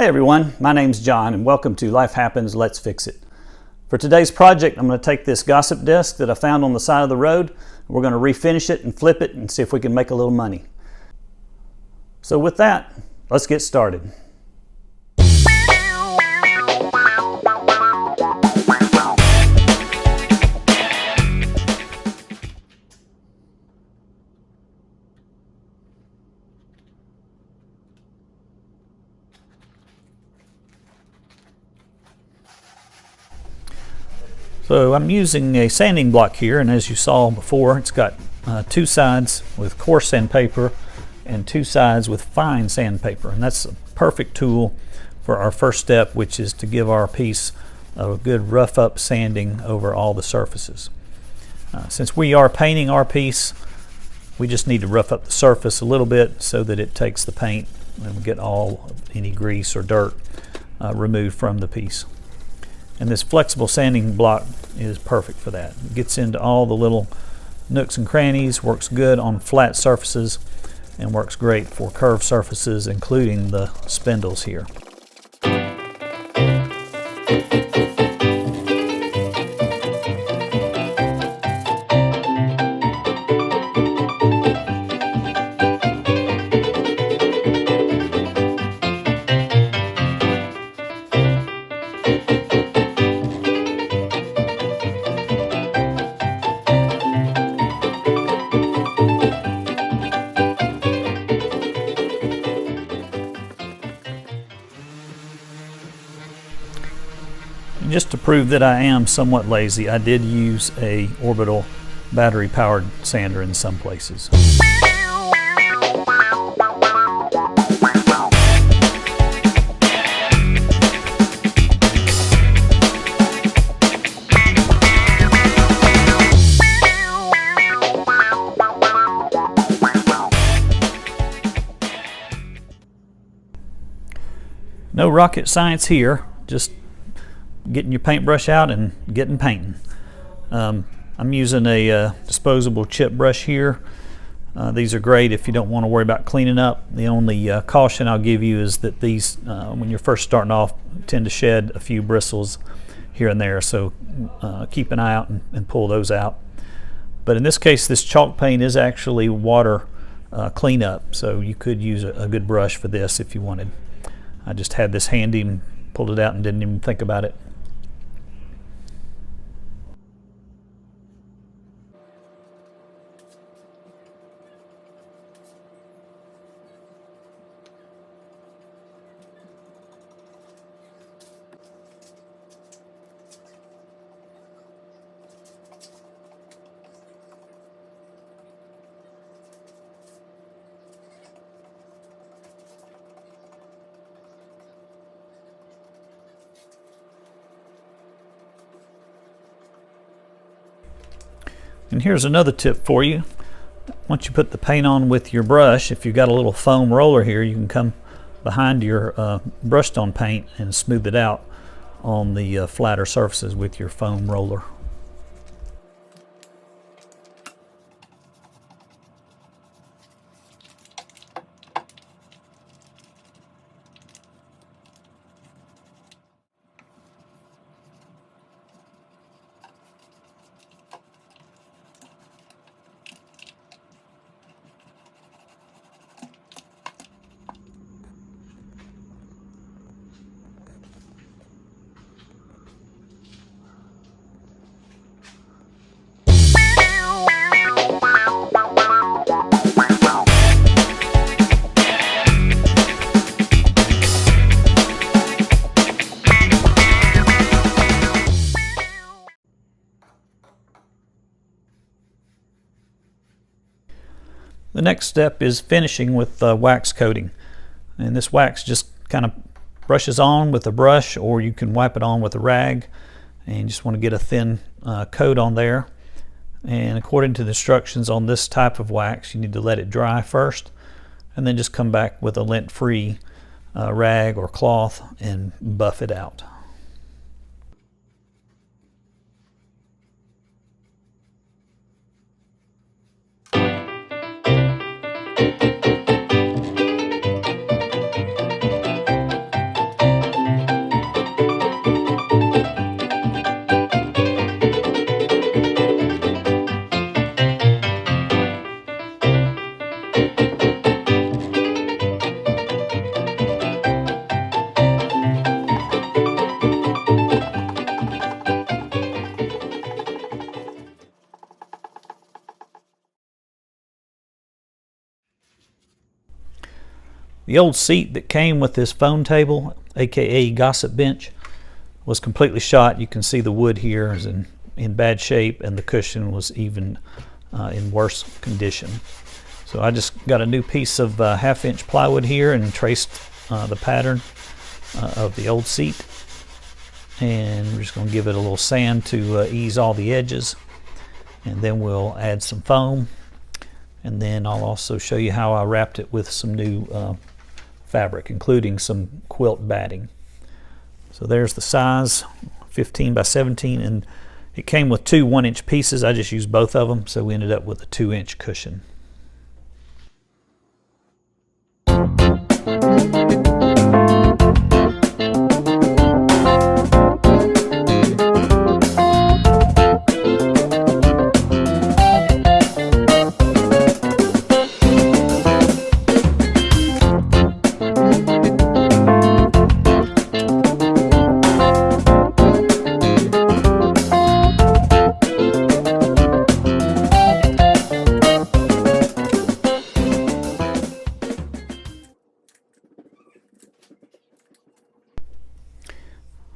Hey everyone, my name's John and welcome to Life Happens, Let's Fix It. For today's project, I'm going to take this gossip disc that I found on the side of the road. We're going to refinish it and flip it and see if we can make a little money. So with that, let's get started. So I'm using a sanding block here, and as you saw before, it's got two sides with coarse sandpaper and two sides with fine sandpaper, and that's a perfect tool for our first step, which is to give our piece a good rough up sanding over all the surfaces. Since we are painting our piece, we just need to rough up the surface a little bit so that it takes the paint and we get any grease or dirt removed from the piece. And this flexible sanding block is perfect for that. It gets into all the little nooks and crannies, works good on flat surfaces, and works great for curved surfaces, including the spindles here. Just to prove that I am somewhat lazy, I did use a Orbital battery powered sander in some places. No rocket science here, just getting your paintbrush out and getting painting. I'm using a disposable chip brush here. These are great if you don't want to worry about cleaning up. The only caution I'll give you is that these, when you're first starting off, tend to shed a few bristles here and there, so keep an eye out and pull those out. But in this case, this chalk paint is actually water cleanup, so you could use a good brush for this if you wanted. I just had this handy and pulled it out and didn't even think about it. And here's another tip for you. Once you put the paint on with your brush, if you've got a little foam roller here, you can come behind your brushed on paint and smooth it out on the flatter surfaces with your foam roller. The next step is finishing with wax coating, and this wax just kind of brushes on with a brush, or you can wipe it on with a rag, and you just want to get a thin coat on there. And according to the instructions on this type of wax, you need to let it dry first and then just come back with a lint-free rag or cloth and buff it out. The old seat that came with this phone table, aka gossip bench, was completely shot. You can see the wood here is in bad shape, and the cushion was even in worse condition. So I just got a new piece of 1/2 inch plywood here and traced the pattern of the old seat, and we're just going to give it a little sand to ease all the edges, and then we'll add some foam, and then I'll also show you how I wrapped it with some new fabric, including some quilt batting. So there's the size, 15 by 17, and it came with two 1-inch pieces. I just used both of them, so we ended up with a 2-inch cushion.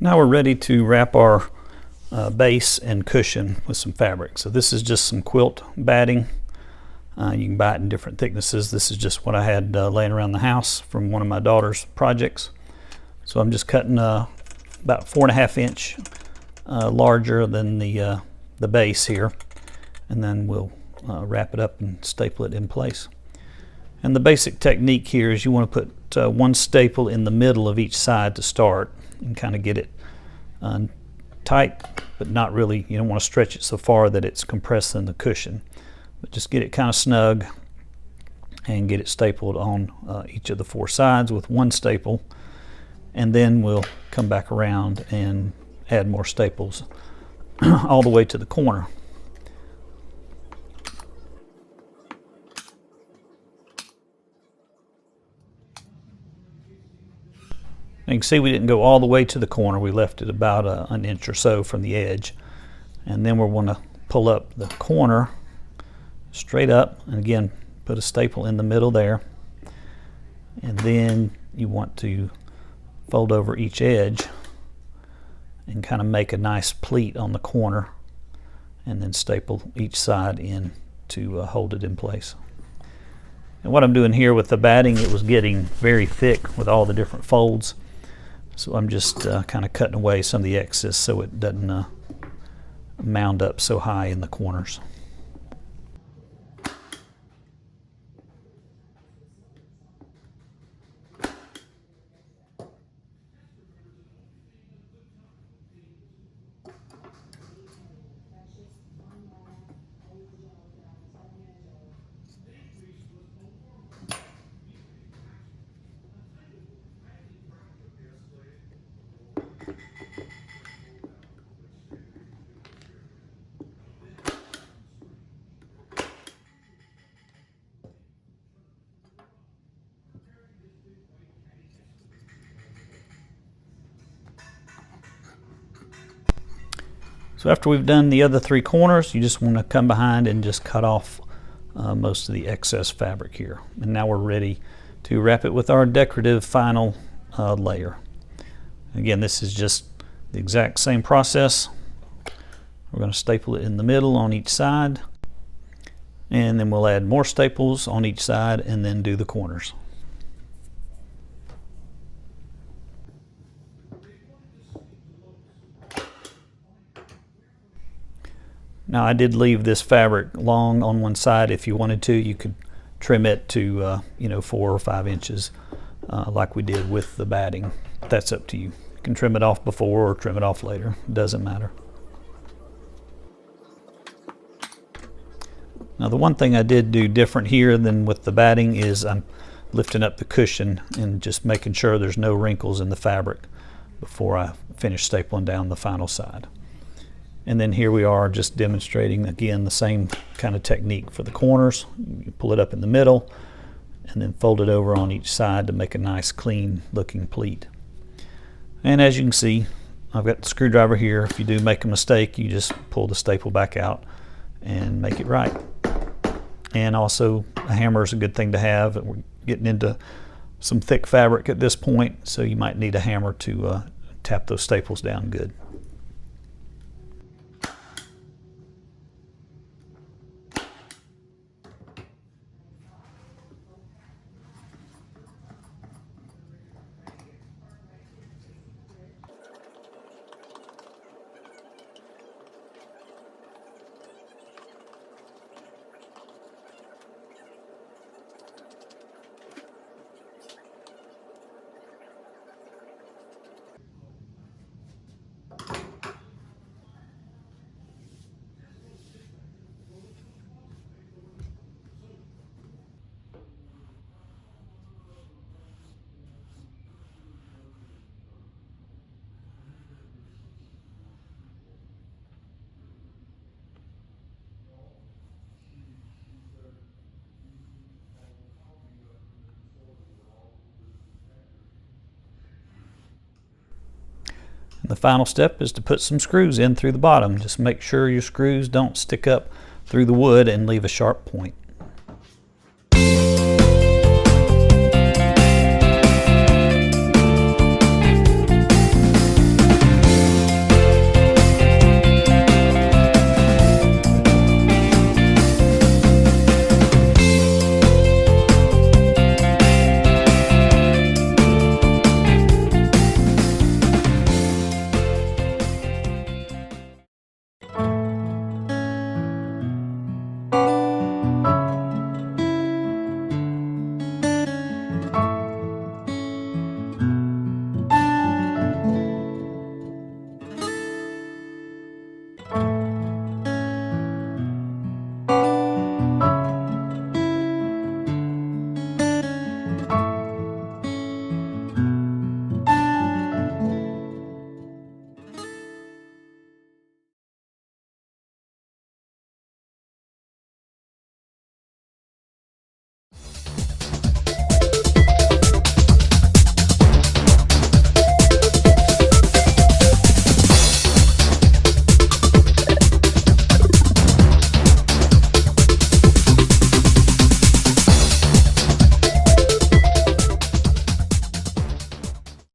Now we're ready to wrap our base and cushion with some fabric. So this is just some quilt batting. You can buy it in different thicknesses. This is just what I had laying around the house from one of my daughter's projects. So I'm just cutting about 4.5 inch larger than the base here, and then we'll wrap it up and staple it in place. And the basic technique here is you want to put one staple in the middle of each side to start and kind of get it tight, but not really, you don't want to stretch it so far that it's compressed in the cushion, but just get it kind of snug and get it stapled on each of the 4 sides with one staple, and then we'll come back around and add more staples all the way to the corner. You can see we didn't go all the way to the corner. We left it about an inch or so from the edge. And then we're going to pull up the corner straight up, and again put a staple in the middle there. And then you want to fold over each edge and kind of make a nice pleat on the corner, and then staple each side in to hold it in place. And what I'm doing here with the batting, it was getting very thick with all the different folds. So I'm just kind of cutting away some of the excess so it doesn't mound up so high in the corners. So after we've done the other 3 corners, you just want to come behind and just cut off most of the excess fabric here. And now we're ready to wrap it with our decorative final layer. Again, this is just the exact same process. We're going to staple it in the middle on each side, and then we'll add more staples on each side and then do the corners. Now I did leave this fabric long on one side. If you wanted to, you could trim it to 4 or 5 inches like we did with the batting. That's up to you. You can trim it off before or trim it off later. It doesn't matter. Now the one thing I did do different here than with the batting is I'm lifting up the cushion and just making sure there's no wrinkles in the fabric before I finish stapling down the final side. And then here we are just demonstrating again the same kind of technique for the corners. You pull it up in the middle and then fold it over on each side to make a nice clean looking pleat. And as you can see, I've got the screwdriver here. If you do make a mistake, you just pull the staple back out and make it right. And also a hammer is a good thing to have. We're getting into some thick fabric at this point, so you might need a hammer to tap those staples down good. The final step is to put some screws in through the bottom. Just make sure your screws don't stick up through the wood and leave a sharp point.